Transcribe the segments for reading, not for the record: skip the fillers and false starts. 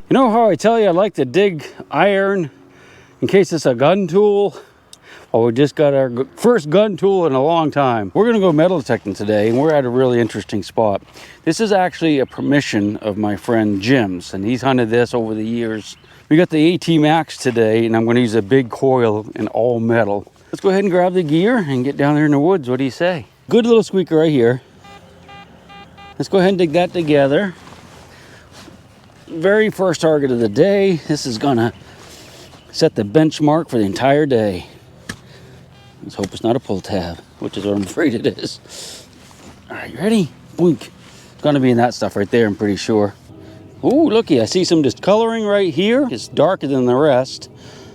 You know how I tell you I like to dig iron in case it's a gun tool? Well, we just got our first gun tool in a long time. We're gonna go metal detecting today, and we're at a really interesting spot. This is actually a permission of my friend Jim's, and he's hunted this over the years. We got the AT Max today, and I'm gonna use a big coil in all metal. Let's go ahead and grab the gear and get down there in the woods. What do you say? Good little squeaker right here. Let's go ahead and dig that together. Very first target of the day. This is gonna set the benchmark for the entire day. Let's hope it's not a pull tab, which is what I'm afraid it is. All right, you ready? Boink. It's gonna be in that stuff right there, I'm pretty sure. Ooh, looky, I see some discoloring right here. It's darker than the rest.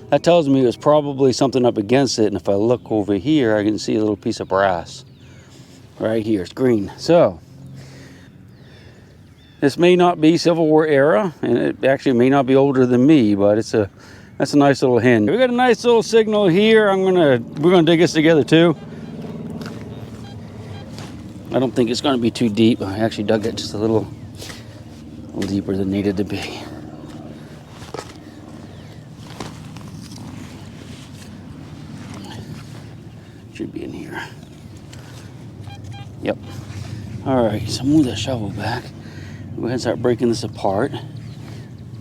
That tells me it was probably something up against it, and if I look over here, I can see a little piece of brass. Right here, it's green. So, this may not be Civil War era, and it actually may not be older than me, but that's a nice little hint. We got a nice little signal here. We're gonna dig this together too. I don't think it's gonna be too deep. I actually dug it just a little deeper than needed to be. Should be in here. Yep. All right, so move that shovel back. Go ahead and start breaking this apart.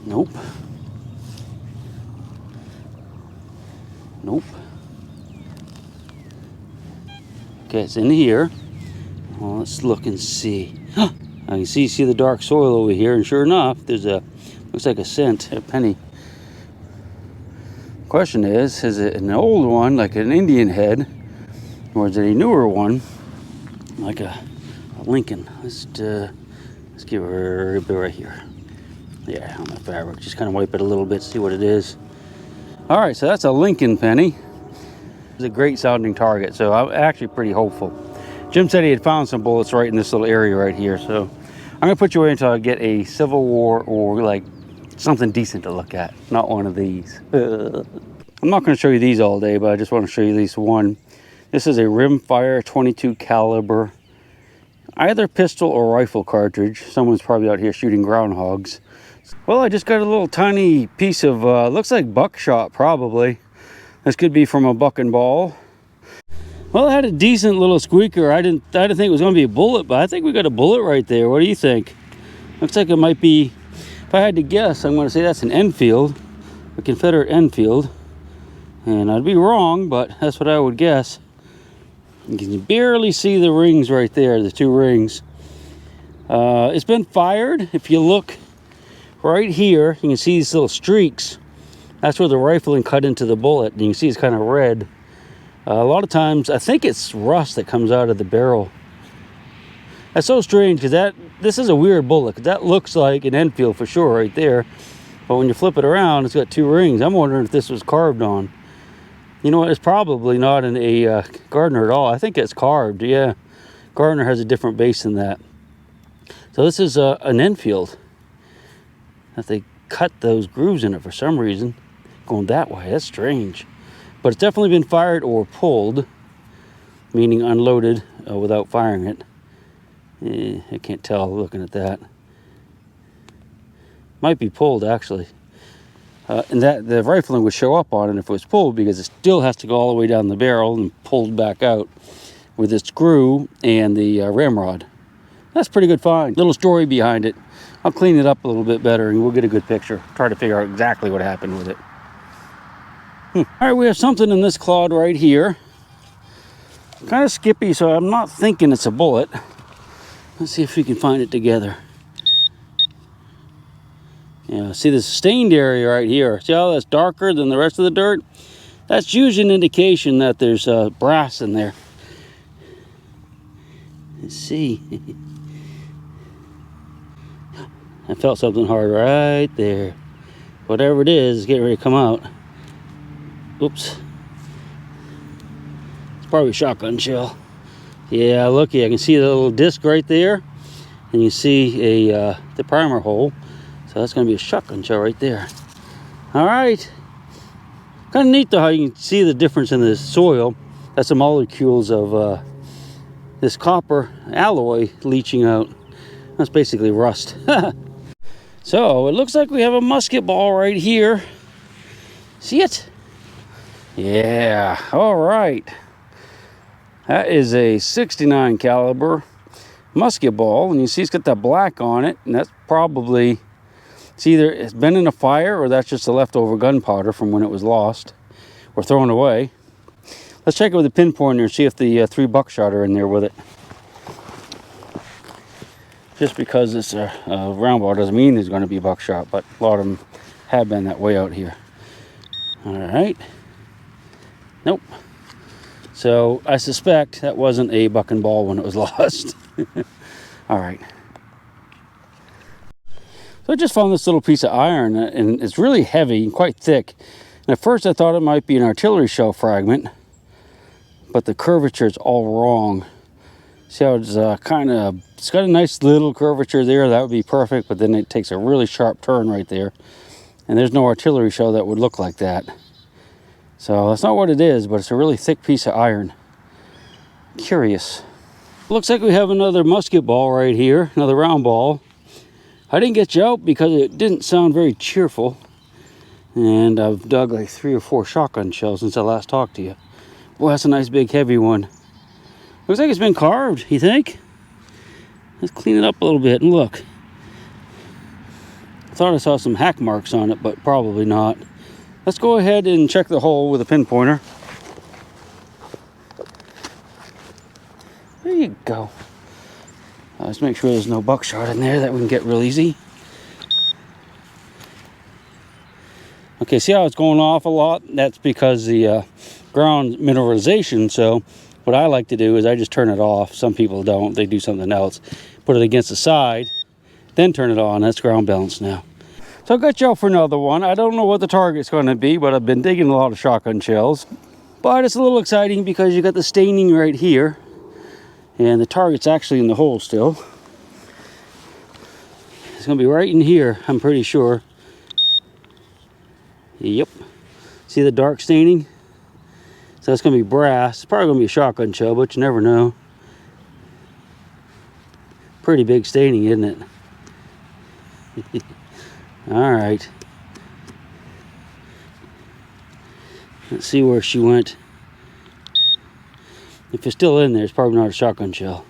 Nope. Nope. Okay, it's in here. Well, let's look and see. I can see the dark soil over here, and sure enough, there's looks like a cent, a penny. Question is it an old one, like an Indian head, or is it a newer one, like a Lincoln? Let's give her a bit right here. Yeah, on the fabric. Just kind of wipe it a little bit, see what it is. All right, so that's a Lincoln penny. It's a great sounding target, so I'm actually pretty hopeful. Jim said he had found some bullets right in this little area right here, so I'm gonna put you away until I get a Civil War or like something decent to look at, not one of these. I'm not gonna show you these all day, but I just want to show you at least one. This is a rimfire 22 caliber, either pistol or rifle cartridge. Someone's probably out here shooting groundhogs. Well, I just got a little tiny piece of, looks like buckshot probably. This could be from a buck and ball. Well, it had a decent little squeaker. I didn't think it was gonna be a bullet, but I think we got a bullet right there. What do you think? Looks like it might be, if I had to guess, I'm gonna say that's an Enfield, a Confederate Enfield. And I'd be wrong, but that's what I would guess. You can barely see the rings right there, the two rings. It's been fired. If you look right here, you can see these little streaks. That's where the rifling cut into the bullet, and you can see it's kind of red. A lot of times, I think it's rust that comes out of the barrel. That's so strange, because this is a weird bullet, because that looks like an Enfield for sure right there. But when you flip it around, it's got two rings. I'm wondering if this was carved on. You know what, it's probably not a Gardner at all. I think it's carved, yeah. Gardner has a different base than that. So this is an Enfield. If they cut those grooves in it for some reason, going that way, that's strange. But it's definitely been fired or pulled, meaning unloaded without firing it. I can't tell looking at that. Might be pulled actually. And that the rifling would show up on it if it was pulled, because it still has to go all the way down the barrel and pulled back out with its screw and the ramrod. That's a pretty good find. Little story behind it. I'll clean it up a little bit better and we'll get a good picture. Try to figure out exactly what happened with it. All right, we have something in this clod right here. Kind of skippy, so I'm not thinking it's a bullet. Let's see if we can find it together. Yeah, see this stained area right here. See how that's darker than the rest of the dirt? That's usually an indication that there's brass in there. Let's see. I felt something hard right there. Whatever it is getting ready to come out. Oops. It's probably a shotgun shell. Yeah, looky, I can see the little disc right there. And you see the primer hole. So that's going to be a shotgun shell right there. All right. Kind of neat though how you can see the difference in the soil. That's the molecules of this copper alloy leaching out. That's basically rust. So it looks like we have a musket ball right here. See it? Yeah, all right. That is a 69 caliber musket ball, and you see it's got that black on it, and that's probably, it's either it's been in a fire or that's just the leftover gunpowder from when it was lost or thrown away. Let's check it with a pinpointer and see if the 3 buckshot are in there with it. Just because it's a round ball doesn't mean there's going to be buckshot, but a lot of them have been that way out here. All right. Nope. So I suspect that wasn't a buck and ball when it was lost. All right. So I just found this little piece of iron, and it's really heavy and quite thick. And at first I thought it might be an artillery shell fragment, but the curvature is all wrong. See how it's it's got a nice little curvature there. That would be perfect, but then it takes a really sharp turn right there. And there's no artillery shell that would look like that. So that's not what it is, but it's a really thick piece of iron. Curious. Looks like we have another musket ball right here, another round ball. I didn't get you out because it didn't sound very cheerful. And I've dug like 3 or 4 shotgun shells since I last talked to you. Boy, that's a nice big heavy one. Looks like it's been carved, you think? Let's clean it up a little bit and look. I thought I saw some hack marks on it, but probably not. Let's go ahead and check the hole with a pinpointer. There you go. Let's make sure there's no buckshot in there that we can get real easy. Okay, see how it's going off a lot? That's because the ground mineralization. So what I like to do is I just turn it off. Some people don't. They do something else. Put it against the side, then turn it on. That's ground balance now. So I got you out for another one. I don't know what the target's going to be, but I've been digging a lot of shotgun shells. But it's a little exciting because you got the staining right here. And the target's actually in the hole still. It's going to be right in here, I'm pretty sure. Yep. See the dark staining? So it's going to be brass. It's probably going to be a shotgun shell, but you never know. Pretty big staining, isn't it? All right. Let's see where she went. If it's still in there, it's probably not a shotgun shell.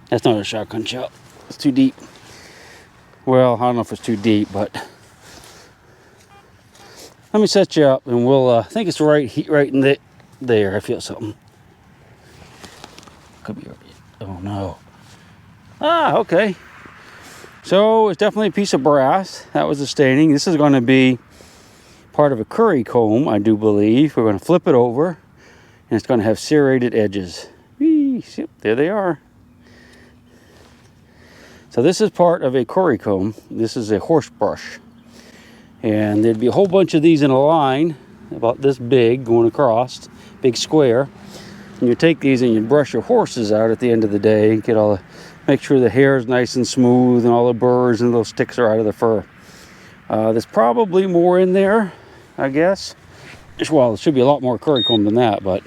That's not a shotgun shell. It's too deep. Well, I don't know if it's too deep, but let me set you up, and we'll. I think it's right in there. I feel something. Could be. Oh no. Ah, okay. So it's definitely a piece of brass. That was the staining. This is going to be part of a curry comb, I do believe. We're going to flip it over, and it's going to have serrated edges. Whee, there they are. So this is part of a curry comb. This is a horse brush. And there'd be a whole bunch of these in a line, about this big, going across, big square. And you take these and you brush your horses out at the end of the day, get all the, make sure the hair is nice and smooth and all the burrs and those sticks are out of the fur. There's probably more in there, I guess. Well, there should be a lot more curry comb than that, but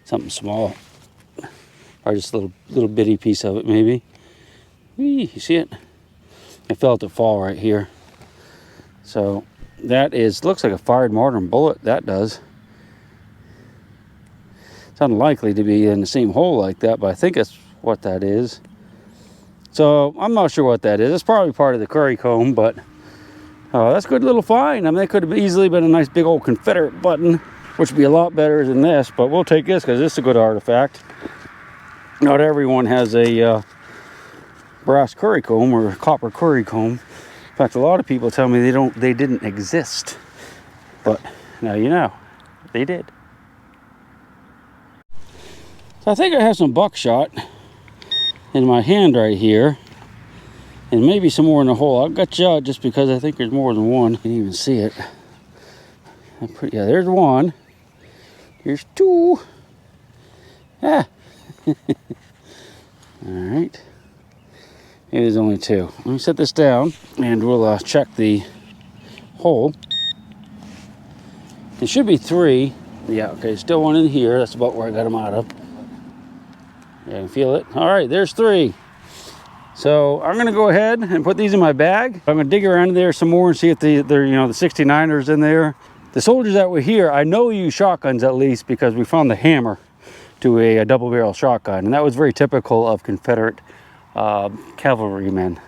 something small. Or just a little bitty piece of it, maybe. Whee, you see it? I felt it fall right here. So that looks like a fired modern bullet. That does. It's unlikely to be in the same hole like that, but I think that's what that is. So I'm not sure what that is. It's probably part of the curry comb, but that's a good little find. I mean, it could have easily been a nice big old Confederate button, which would be a lot better than this, but we'll take this because this is a good artifact. Not everyone has a brass curry comb or copper curry comb. In fact, a lot of people tell me they didn't exist. But now you know, they did. So I think I have some buckshot in my hand right here. And maybe some more in the hole. I'll gut you out just because I think there's more than one. You can even see it. Yeah, there's one. Here's two. Ah. Alright. It is only two. Let me set this down and we'll check the hole. It should be three. Yeah, okay, still one in here. That's about where I got them out of. Yeah, I can feel it. Alright, there's three. So I'm gonna go ahead and put these in my bag. I'm gonna dig around in there some more and see if they're, you know, the 69ers in there. The soldiers that were here, I know use shotguns at least, because we found the hammer to a double barrel shotgun, and that was very typical of Confederate cavalrymen.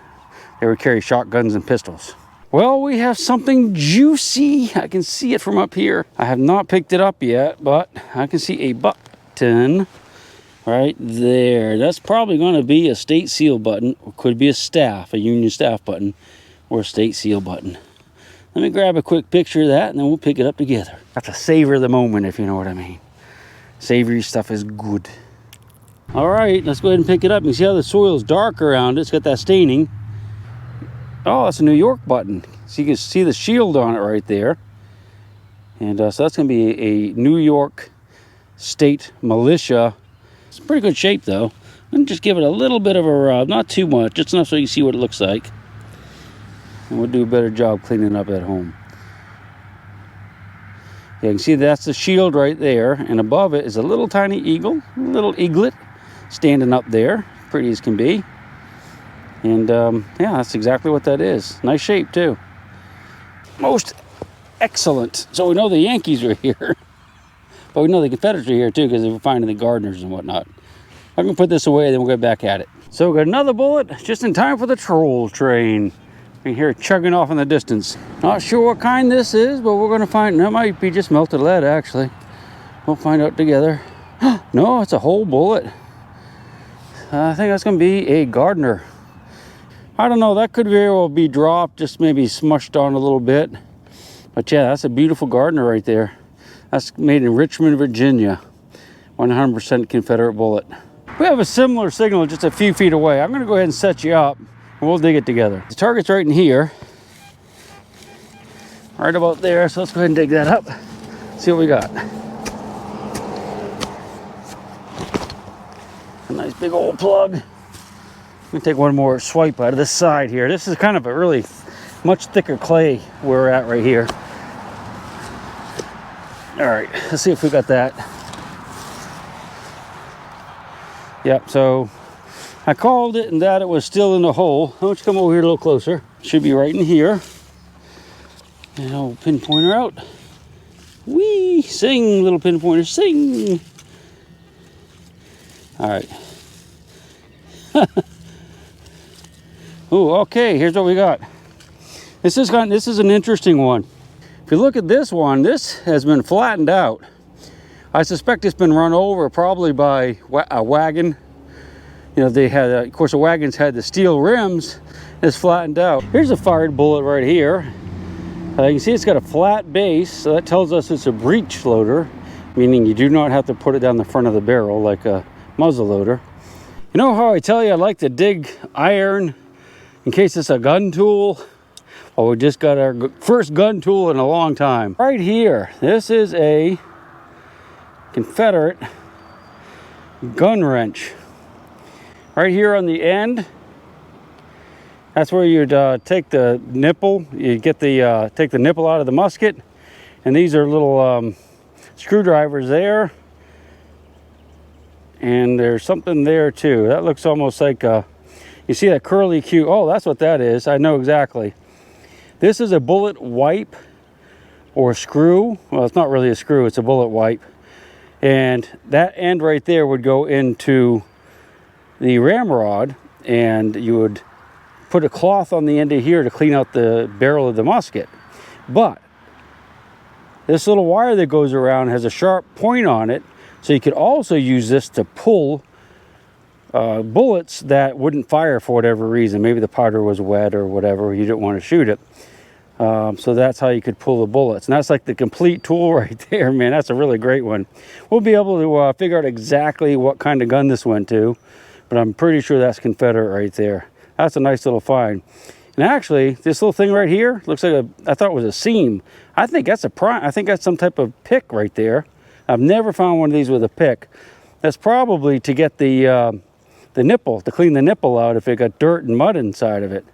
They would carry shotguns and pistols. Well, we have something juicy. I can see it from up here. I have not picked it up yet, but I can see a button right there. That's probably going to be a state seal button, or could be a staff, a Union staff button, or a state seal button. Let me grab a quick picture of that, and then we'll pick it up together. Have to savor the moment, if you know what I mean. Savory stuff is good. All right, let's go ahead and pick it up. You see how the soil's dark around it? It's got that staining. Oh, it's a New York button. So you can see the shield on it right there. And so that's going to be a New York State Militia. It's in pretty good shape, though. I'm just give it a little bit of a rub. Not too much, just enough so you can see what it looks like. And we'll do a better job cleaning up at home. Yeah, you can see that's the shield right there. And above it is a little tiny eagle, a little eaglet, standing up there. Pretty as can be. And yeah, that's exactly what that is. Nice shape too. Most excellent. So we know the Yankees are here, but we know the Confederates are here too, because they were finding the gardeners and whatnot. I'm gonna put this away, then we'll get back at it. So we got another bullet just in time for the troll train. You can hear it chugging off in the distance. Not sure what kind this is, but we're gonna find. That might be just melted lead, actually. We'll find out together. No, it's a whole bullet. I think that's gonna be a gardener. I don't know, that could very well be dropped, just maybe smushed on a little bit. But yeah, that's a beautiful gardener right there. That's made in Richmond, Virginia. 100% Confederate bullet. We have a similar signal just a few feet away. I'm gonna go ahead and set you up, and we'll dig it together. The target's right in here. Right about there, so let's go ahead and dig that up. See what we got. A nice big old plug. Let me take one more swipe out of this side here. This is kind of a really much thicker clay where we're at right here. All right, let's see if we got that. Yep, so I called it and that it was still in the hole. Why don't you come over here a little closer? Should be right in here. And I'll pinpoint her out. Whee! Sing, little pinpointer, sing! All right. Oh, okay, here's what we got. This is an interesting one. If you look at this one, this has been flattened out. I suspect it's been run over probably by a wagon. You know, they had, of course, the wagons had the steel rims. It's flattened out. Here's a fired bullet right here. You can see it's got a flat base, so that tells us it's a breech loader, meaning you do not have to put it down the front of the barrel like a muzzle loader. You know how I tell you I like to dig iron in case it's a gun tool? Well, we just got our first gun tool in a long time. Right here, this is a Confederate gun wrench. Right here on the end, that's where you'd take the nipple. You get the take the nipple out of the musket, and these are little screwdrivers there. And there's something there too. That looks almost like you see that curly Q. Oh, that's what that is. I know exactly. This is a bullet wipe or screw. Well, it's not really a screw, it's a bullet wipe. And that end right there would go into the ramrod, and you would put a cloth on the end of here to clean out the barrel of the musket. But this little wire that goes around has a sharp point on it, so you could also use this to pull bullets that wouldn't fire for whatever reason. Maybe the powder was wet or whatever, you didn't want to shoot it. So that's how you could pull the bullets. And that's like the complete tool right there, man. That's a really great one. We'll be able to figure out exactly what kind of gun this went to, but I'm pretty sure that's Confederate right there. That's a nice little find. And actually, this little thing right here looks like I thought it was a seam. I think that's a prime. I think that's some type of pick right there. I've never found one of these with a pick. That's probably to get the nipple, to clean the nipple out if it got dirt and mud inside of it.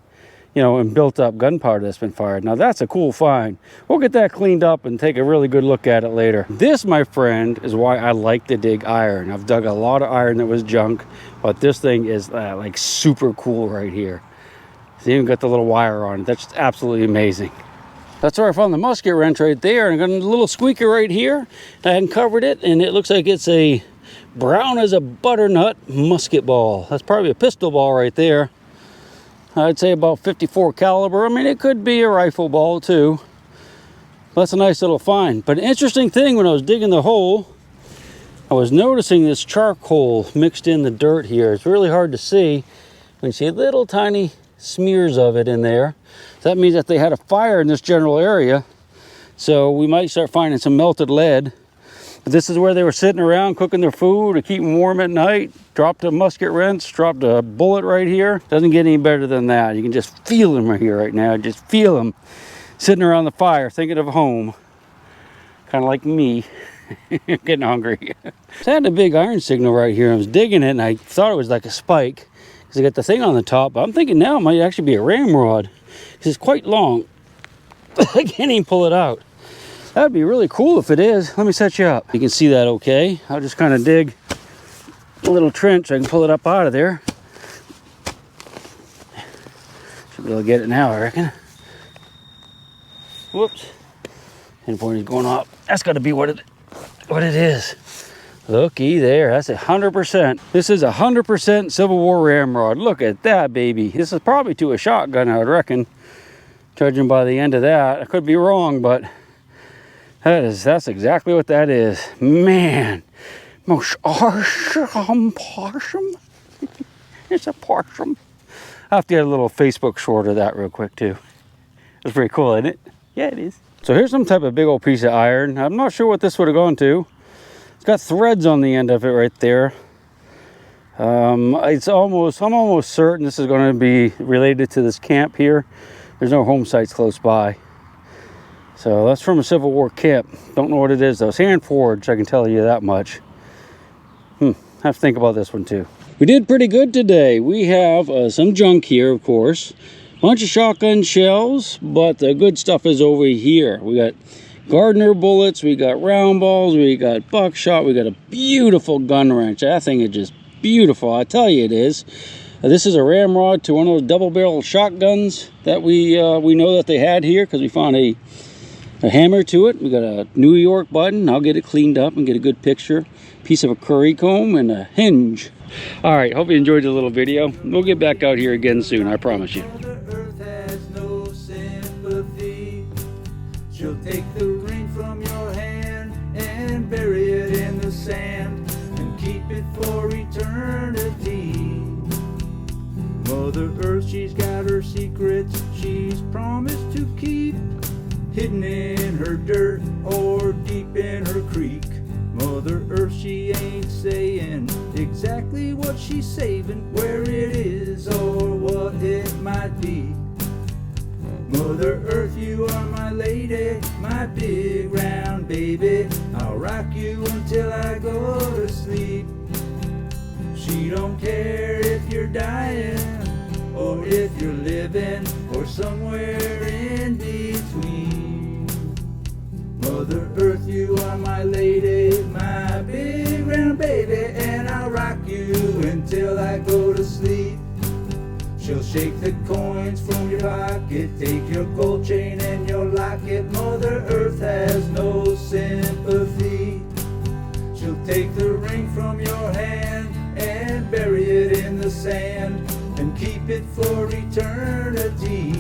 you know, and built up gunpowder that's been fired. Now that's a cool find. We'll get that cleaned up and take a really good look at it later. This, my friend, is why I like to dig iron. I've dug a lot of iron that was junk, but this thing is like super cool right here. It's even got the little wire on it. That's just absolutely amazing. That's where I found the musket wrench right there, and I got a little squeaker right here. I hadn't covered it, and it looks like it's a brown as a butternut musket ball. That's probably a pistol ball right there. I'd say about 54 caliber. I mean, it could be a rifle ball too. That's a nice little find. But an interesting thing, when I was digging the hole, I was noticing this charcoal mixed in the dirt here. It's really hard to see. You can see little tiny smears of it in there. So that means that they had a fire in this general area. So we might start finding some melted lead. But this is where they were sitting around cooking their food to keep them warm at night. Dropped a musket wrench, dropped a bullet right here. Doesn't get any better than that. You can just feel them right here right now. Just feel them sitting around the fire thinking of home. Kind of like me. Getting hungry. So I had a big iron signal right here. I was digging it and I thought it was like a spike because I got the thing on the top. But I'm thinking now it might actually be a ramrod because it's quite long. I can't even pull it out. That'd be really cool if it is. Let me set you up. You can see that okay. I'll just kind of dig a little trench. I can pull it up out of there. Should be able to get it now, I reckon. Whoops. Endpoint is going off. That's got to be what it is. Looky there. That's 100%. This is 100% Civil War ramrod. Look at that, baby. This is probably to a shotgun, I would reckon. Judging by the end of that. I could be wrong, but that's exactly what that is. Man, most awesome possum. It's a possum. I have to get a little Facebook short of that real quick too. It's pretty cool, isn't it? Yeah, it is. So here's some type of big old piece of iron. I'm not sure what this would have gone to. It's got threads on the end of it right there. I'm almost certain this is going to be related to this camp here. There's no home sites close by. So that's from a Civil War camp. Don't know what it is though. It's hand forged, I can tell you that much. Have to think about this one too. We did pretty good today. We have some junk here, of course. Bunch of shotgun shells, but the good stuff is over here. We got Gardner bullets, we got round balls, we got buckshot, we got a beautiful gun wrench. That thing is just beautiful, I tell you it is. This is a ramrod to one of those double-barrel shotguns that we know that they had here because we found a hammer to it. We got a New York button. I'll get it cleaned up and get a good picture. Piece of a curry comb and a hinge. All right, hope you enjoyed the little video. We'll get back out here again soon, I promise you. Mother Earth has no sympathy. She'll take the ring from your hand and bury it in the sand and keep it for eternity. Mother Earth, she's got her secrets she's promised to keep, hidden in her dirt or deep in her creek. Mother Earth, she ain't saying exactly what she's saving, where it is or what it might be. Mother Earth, you are my lady, my big round baby. I'll rock you until I go to sleep. She don't care if you're dying or if you're living or somewhere in between. Mother Earth, you are my lady, my big round baby, and I'll rock you until I go to sleep. She'll shake the coins from your pocket, take your gold chain and your locket. Mother Earth has no sympathy. She'll take the ring from your hand and bury it in the sand and keep it for eternity.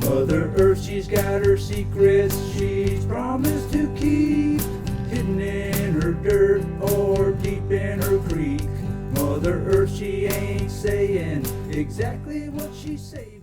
Mother Earth, she's got her secrets she's promised to keep, hidden in her dirt or deep in her creek. Mother Earth, she ain't saying exactly what she's saying.